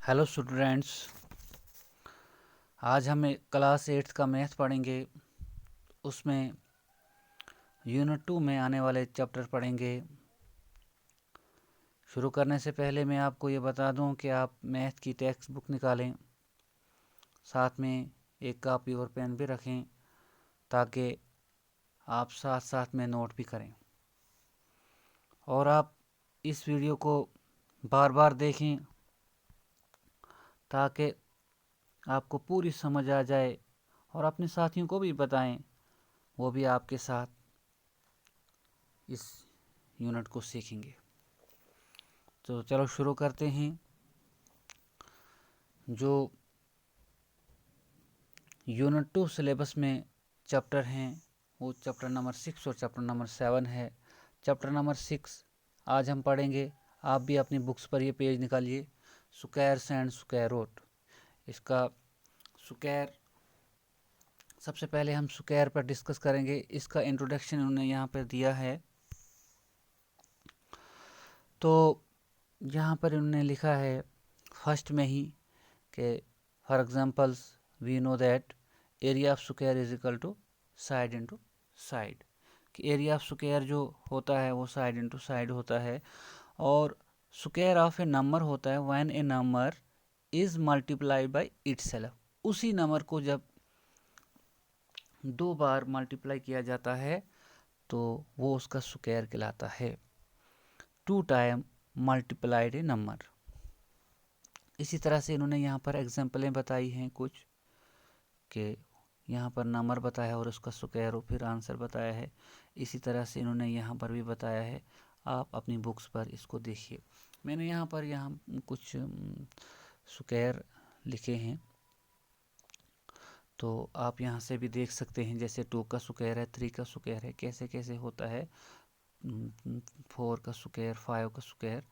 Hello students, आज हम class 8 का मैथ पढ़ेंगे। उसमें यूनिट 2 में आने वाले चैप्टर पढ़ेंगे। शुरू करने से पहले मैं आपको ये बता दूं कि आप मैथ की टेक्स्ट बुक निकालें, साथ में एक कॉपी और पेन भी रखें ताकि आप साथ साथ में नोट भी करें। और आप इस वीडियो को बार बार देखें ताकि आपको पूरी समझ आ जाए और अपने साथियों को भी बताएं, वो भी आपके साथ इस यूनिट को सीखेंगे। तो चलो शुरू करते हैं। जो यूनिट 2 सिलेबस में चैप्टर हैं वो चैप्टर नंबर 6 और चैप्टर नंबर 7 है। चैप्टर नंबर 6 आज हम पढ़ेंगे। आप भी अपनी बुक्स पर ये पेज निकालिए, स्क्वायर्स एंड स्क्वायर रूट। इसका स्क्वायर, सबसे पहले हम स्क्वायर पर डिस्कस करेंगे। इसका इंट्रोडक्शन उन्होंने यहाँ पर दिया है। तो यहाँ पर उन्होंने लिखा है फर्स्ट में ही कि for examples we know that area of square is equal to side into side. कि एरिया ऑफ स्क्वायर जो होता है वो साइड इनटू साइड होता है। और स्क्वायर ऑफ ए नंबर होता है when A number is multiplied by itself. उसी नंबर को जब दो बार मल्टीप्लाई किया जाता है तो वो उसका स्क्वायर कहलाता है। Two time multiplied a number. इसी तरह से इन्होंने यहाँ पर एग्जाम्पलें बताई हैं कुछ, कि यहाँ पर नंबर बताया और उसका स्क्वायर और फिर आंसर बताया है। इसी तरह से इन्होंने यहाँ पर भी बताया है। आप अपनी बुक्स पर इसको देखिए। मैंने यहाँ पर कुछ स्क्वायर लिखे हैं, तो आप यहाँ से भी देख सकते हैं। जैसे 2 का स्क्वायर है, 3 का स्क्वायर है, कैसे कैसे होता है। 4 का स्क्वायर, 5 का स्क्वायर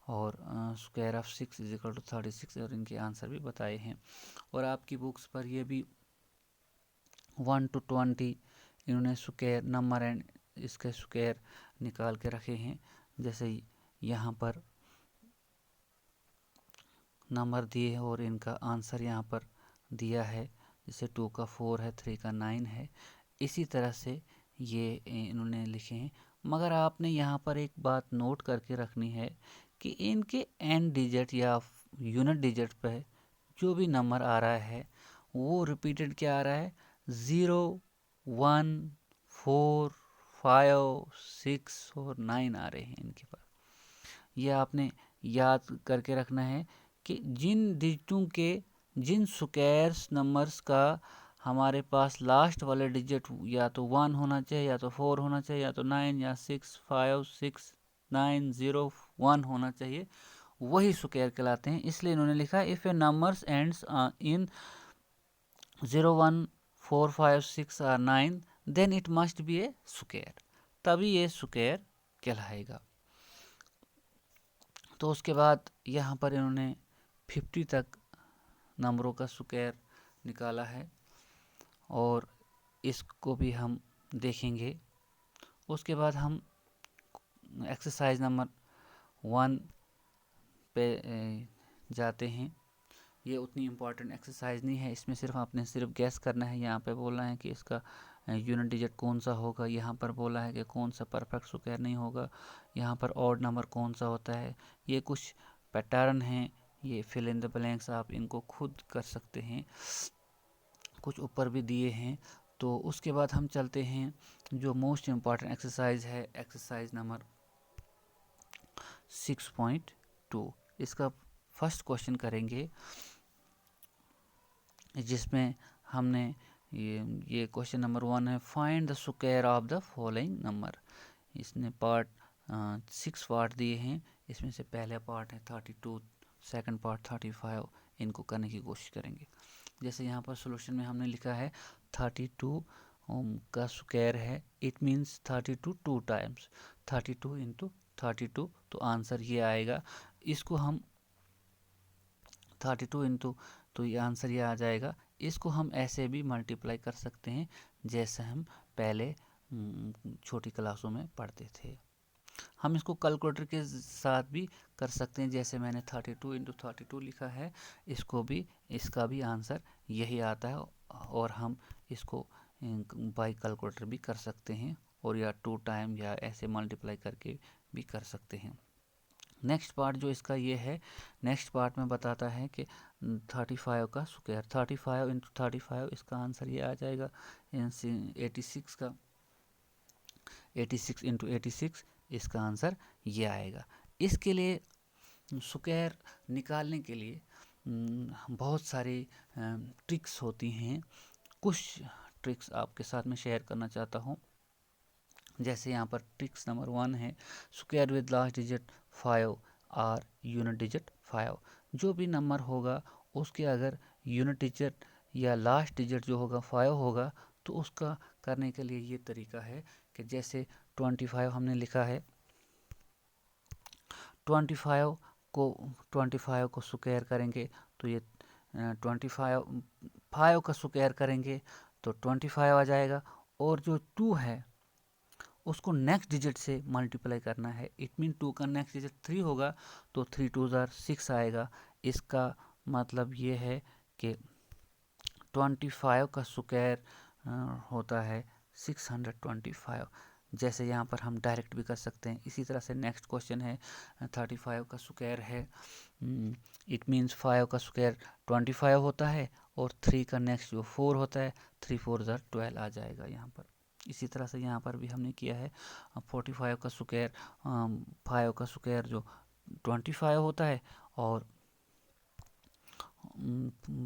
और square of 6 is equal to 36 और इनके आंसर भी बताए हैं। और आपकी बुक्स पर ये भी 1 to 20 इन्होंने स्क्वायर नंबर एंड इसके स्क्वायर निकाल के रखे हैं। जैसे यहाँ पर नंबर दिए और इनका आंसर यहाँ पर दिया है। जैसे 2 का 4 है, 3 का 9 है। इसी तरह से ये इन्होंने लिखे हैं। मगर आपने यहाँ पर एक बात नोट करके रखनी है कि इनके एंड डिजिट या यूनिट डिजिट पे जो भी नंबर आ रहा है वो रिपीटेड क्या आ रहा है, 0, 1, 4, 5, 6 और 9 आ रहे हैं इनके पास। ये आपने याद करके रखना है कि जिन डिजिटों के, जिन स्क्वायर्स नंबर्स का हमारे पास लास्ट वाले डिजिट या तो 1 होना चाहिए, या तो 4 होना चाहिए, या तो 9 या 6, 5, 6, 9, 0, 1 होना चाहिए, वही स्क्वायर कहलाते हैं। इसलिए इन्होंने लिखा if a numbers ends in 0, 1, 4, 5, 6 और 9 then it must be a square, तभी ये स्क्वायर कहलाएगा। तो उसके बाद यहाँ पर इन्होंने 50 तक नंबरों का स्क्वायर निकाला है और इसको भी हम देखेंगे। उसके बाद हम एक्सरसाइज नंबर 1 पे जाते हैं। ये उतनी इम्पॉर्टेंट एक्सरसाइज नहीं है, इसमें सिर्फ आपने सिर्फ गैस करना है। यहाँ पे बोलना है कि इसका यूनिट डिजिट कौन सा होगा। यहाँ पर बोला है कि कौन सा परफेक्ट स्क्वायर नहीं होगा। यहाँ पर ऑड नंबर कौन सा होता है। ये कुछ पैटर्न हैं, ये फिल इन द ब्लैंक्स आप इनको खुद कर सकते हैं, कुछ ऊपर भी दिए हैं। तो उसके बाद हम चलते हैं जो मोस्ट इम्पॉर्टेंट एक्सरसाइज है, एक्सरसाइज नंबर 6.2। इसका फर्स्ट क्वेश्चन करेंगे, जिसमें हमने ये क्वेश्चन नंबर 1 है, find the square of the following number. इसने पार्ट 6 पार्ट दिए हैं। इसमें से पहला पार्ट है 32, सेकंड पार्ट 35। इनको करने की कोशिश करेंगे। जैसे यहाँ पर सॉल्यूशन में हमने लिखा है 32 का स्क्वायर है, it means 32 two times, 32 into 32, तो आंसर ये आएगा। इसको हम 32 इंटू, तो ये आंसर ये आ जाएगा। इसको हम ऐसे भी मल्टीप्लाई कर सकते हैं जैसे हम पहले छोटी क्लासों में पढ़ते थे। हम इसको कैलकुलेटर के साथ भी कर सकते हैं, जैसे मैंने 32 इंटू 32 लिखा है, इसको भी, इसका भी आंसर यही आता है, और हम इसको बाई कैलकुलेटर भी कर सकते हैं, और या 2 टाइम या ऐसे मल्टीप्लाई करके भी कर सकते हैं। नेक्स्ट पार्ट जो इसका ये है, नेक्स्ट पार्ट में बताता है कि 35 का स्क्वायर, 35 इंटू 35, इसका आंसर ये आ जाएगा 86 का, 86 इंटू 86, इसका आंसर ये आएगा। इसके लिए स्क्वायर निकालने के लिए बहुत सारी ट्रिक्स होती हैं। कुछ ट्रिक्स आपके साथ में शेयर करना चाहता हूँ। जैसे यहाँ पर ट्रिक्स नंबर 1 है, स्क्वायर विद लास्ट डिजिट 5 और यूनिट डिजिट 5। जो भी नंबर होगा उसके अगर यूनिट डिजिट या लास्ट डिजिट जो होगा 5 होगा, तो उसका करने के लिए ये तरीका है कि जैसे 25 हमने लिखा है, 25 को स्क्वायर करेंगे तो ये 5 का स्क्वायर करेंगे तो 25 आ जाएगा, और जो 2 है उसको नेक्स्ट डिजिट से मल्टीप्लाई करना है। इट मीन 2 का नेक्स्ट डिजिट 3 होगा तो 3 2 6 आएगा। इसका मतलब ये है कि 25 का स्क्वायर होता है 625। जैसे यहाँ पर हम डायरेक्ट भी कर सकते हैं। इसी तरह से नेक्स्ट क्वेश्चन है, 35 का स्क्वायर है, इट मीन्स 5 का स्क्वायर 25 होता है, और 3 का नेक्स्ट जो 4 होता है, 3 4 12 आ जाएगा यहाँ पर। इसी तरह से यहाँ पर भी हमने किया है, 45 का स्क्वायर 5 का स्क्वायर जो 25 होता है, और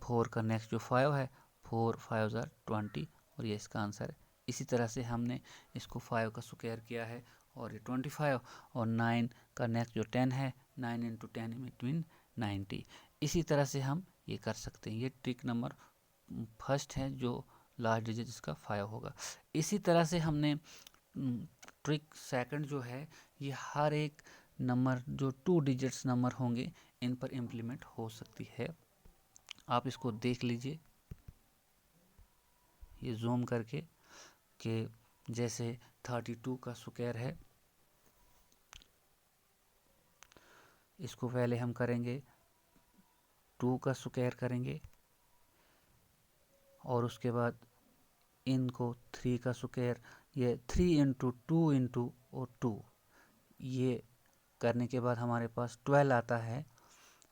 4 का नेक्स्ट जो 5 है, 4 5 20, और ये इसका आंसर है। इसी तरह से हमने इसको 5 का स्क्वायर किया है, और ये 25, और 9 का नेक्स्ट जो 10 है, 9 इंटू 10 मीन 90। इसी तरह से हम ये कर सकते हैं। ये ट्रिक नंबर फर्स्ट है, जो लास्ट डिजिट इसका 5 होगा। इसी तरह से हमने ट्रिक सेकंड जो है, ये हर एक नंबर जो 2 डिजिट्स नंबर होंगे इन पर इम्प्लीमेंट हो सकती है। आप इसको देख लीजिए ये जूम करके, कि जैसे 32 का स्क्वायर है, इसको पहले हम करेंगे 2 का स्क्वायर करेंगे, और उसके बाद इनको 3 का स्क्वायर, ये 3 इंटू 2 इंटू और 2, ये करने के बाद हमारे पास 12 आता है,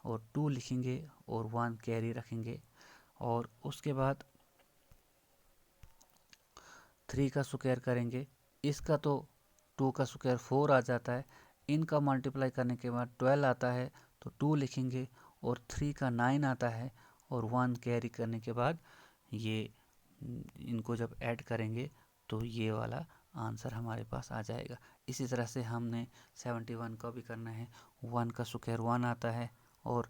और 2 लिखेंगे और 1 कैरी रखेंगे, और उसके बाद 3 का स्क्वायर करेंगे। इसका तो 2 का स्क्वायर 4 आ जाता है, इनका मल्टीप्लाई करने के बाद 12 आता है, तो 2 लिखेंगे, और 3 का 9 आता है, और 1 कैरी करने के बाद ये इनको जब ऐड करेंगे तो ये वाला आंसर हमारे पास आ जाएगा। इसी तरह से हमने 71 का भी करना है। 1 का स्क्वायर 1 आता है, और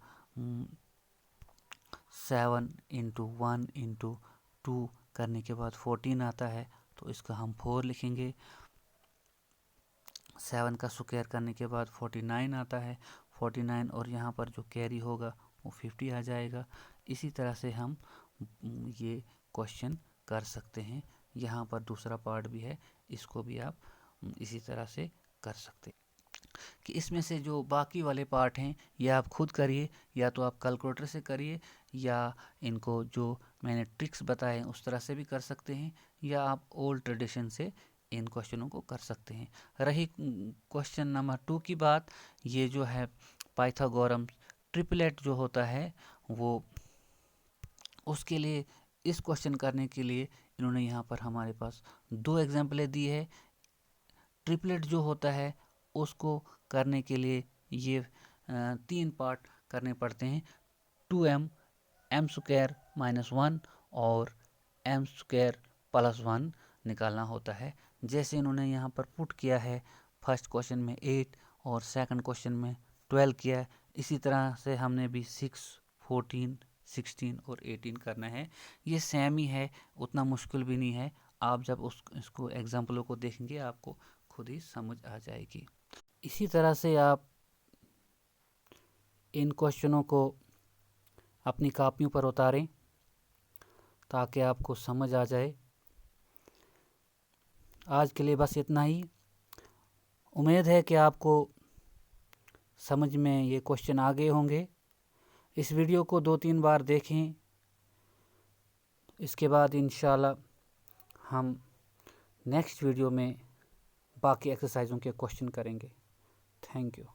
7 इंटू 1 इंटू 2 करने के बाद 14 आता है, तो इसका हम 4 लिखेंगे। 7 का स्क्वायर करने के बाद 49 आता है, 49, और यहाँ पर जो कैरी होगा वो 50 आ जाएगा। इसी तरह से हम ये क्वेश्चन कर सकते हैं। यहाँ पर दूसरा पार्ट भी है, इसको भी आप इसी तरह से कर सकते हैं। कि इसमें से जो बाकी वाले पार्ट हैं ये आप खुद करिए, या तो आप कैलकुलेटर से करिए, या इनको जो मैंने ट्रिक्स बताए उस तरह से भी कर सकते हैं, या आप ओल्ड ट्रेडिशन से इन क्वेश्चनों को कर सकते हैं। रही क्वेश्चन नंबर 2 की बात, ये जो है पाइथागोरम ट्रिपलेट जो होता है, वो उसके लिए इस क्वेश्चन करने के लिए इन्होंने यहाँ पर हमारे पास 2 एग्जाम्पलें दी है। ट्रिपलेट जो होता है उसको करने के लिए ये 3 पार्ट करने पड़ते हैं। 2m m स्क्वायर माइनस 1 और m स्क्वायर प्लस 1 निकालना होता है। जैसे इन्होंने यहाँ पर पुट किया है, फर्स्ट क्वेश्चन में 8 और सेकंड क्वेश्चन में 12 किया है, इसी तरह से हमने भी 6 14 16 और 18 करना है। ये सेम ही है, उतना मुश्किल भी नहीं है। आप जब इसको एग्जाम्पलों को देखेंगे आपको खुद ही समझ आ जाएगी। इसी तरह से आप इन क्वेश्चनों को अपनी कॉपियों पर उतारें ताकि आपको समझ आ जाए। आज के लिए बस इतना ही। उम्मीद है कि आपको समझ में ये क्वेश्चन आ गए होंगे। इस वीडियो को 2-3 बार देखें। इसके बाद इंशाल्लाह हम नेक्स्ट वीडियो में बाकी एक्सरसाइजों के क्वेश्चन करेंगे। Thank you.